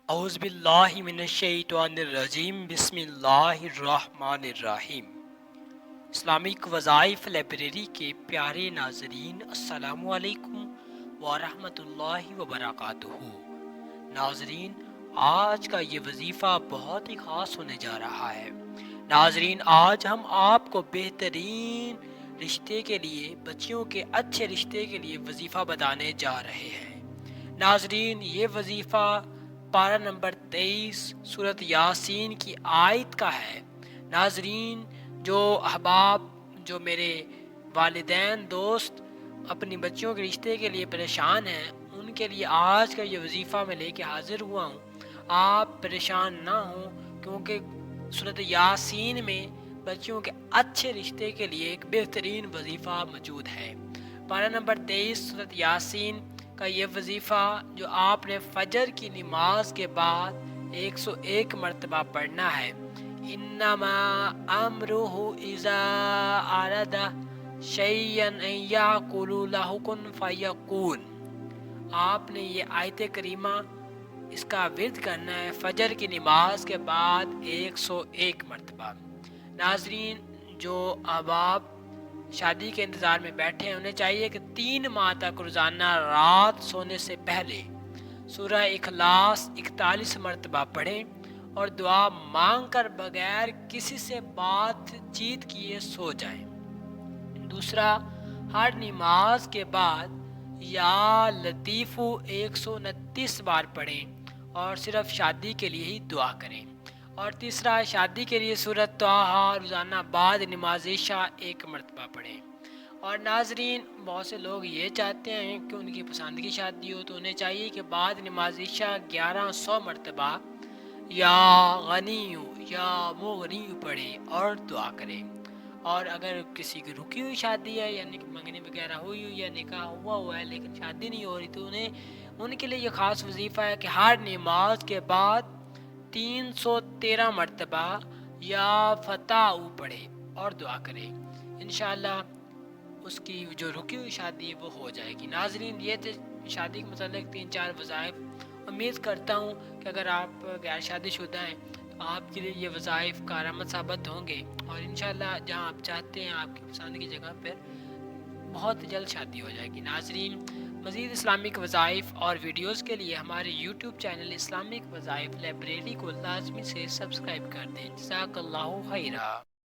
اعوذ باللہ من الشیطان الرجیم، بسم اللہ الرحمن الرحیم۔ اسلامک وظائف لائبریری کے پیارے ناظرین، السلام علیکم ورحمۃ اللہ وبرکاتہ۔ ناظرین، آج کا یہ وظیفہ بہت ہی خاص ہونے جا رہا ہے۔ ناظرین، آج ہم آپ کو بہترین رشتے کے لیے، بچیوں کے اچھے رشتے کے لیے وظیفہ بتانے جا رہے ہیں۔ ناظرین، یہ وظیفہ پارہ نمبر 23 سورۃ یاسین کی آیت کا ہے۔ ناظرین، جو احباب، جو میرے والدین، دوست اپنی بچیوں کے رشتے کے لیے پریشان ہیں، ان کے لیے آج کا یہ وظیفہ میں لے کے حاضر ہوا ہوں۔ آپ پریشان نہ ہوں، کیونکہ سورۃ یاسین میں بچیوں کے اچھے رشتے کے لیے ایک بہترین وظیفہ موجود ہے۔ پارہ نمبر 23 سورۃ یاسین کا یہ وظیفہ جو آپ نے فجر کی نماز کے بعد 101 مرتبہ پڑھنا ہے۔ انما امرہ اذا اراد شیئا ان یقول له کن فیکون۔ آپ نے یہ آیت کریمہ اس کا ورد کرنا ہے فجر کی نماز کے بعد 101 مرتبہ۔ ناظرین، جو احباب شادی کے انتظار میں بیٹھے ہیں، انہیں چاہیے کہ 3 ماہ تک روزانہ رات سونے سے پہلے سورہ اخلاص 41 مرتبہ پڑھیں اور دعا مانگ کر بغیر کسی سے بات چیت کیے سو جائیں۔ دوسرا، ہر نماز کے بعد یا لطیف 129 بار پڑھیں اور صرف شادی کے لیے ہی دعا کریں۔ اور تیسرا، شادی کے لیے سورۃ طٰہٰ روزانہ بعد نماز عشاء 1 مرتبہ پڑھیں۔ اور ناظرین، بہت سے لوگ یہ چاہتے ہیں کہ ان کی پسند کی شادی ہو، تو انہیں چاہیے کہ بعد نماز عشاء 1100 مرتبہ یا غنی یا مغنی پڑھیں اور دعا کریں۔ اور اگر کسی کی رکی ہوئی شادی ہے، یعنی کہ منگنی وغیرہ ہوئی ہوئی یا نکاح ہوا ہے لیکن شادی نہیں ہو رہی، تو ان کے لیے یہ خاص وظیفہ ہے کہ ہر نماز کے بعد 313 مرتبہ یا فتح پڑھے اور دعا کرے۔ انشاءاللہ اس کی جو رکی ہوئی شادی ہے وہ ہو جائے گی۔ ناظرین، یہ تھے شادی کے متعلق 3-4 وظائف۔ امید کرتا ہوں کہ اگر آپ غیر شادی شدہ ہیں تو آپ کے لیے یہ وظائف کارآمد ثابت ہوں گے، اور انشاءاللہ جہاں آپ چاہتے ہیں آپ کی پسند کی جگہ پر بہت جلد شادی ہو جائے گی۔ ناظرین، مزید اسلامک وظائف اور ویڈیوز کے لیے ہمارے یوٹیوب چینل اسلامک وظائف لائبریری کو لازمی سے سبسکرائب کر دیں۔ جزاک اللہ خیرہ۔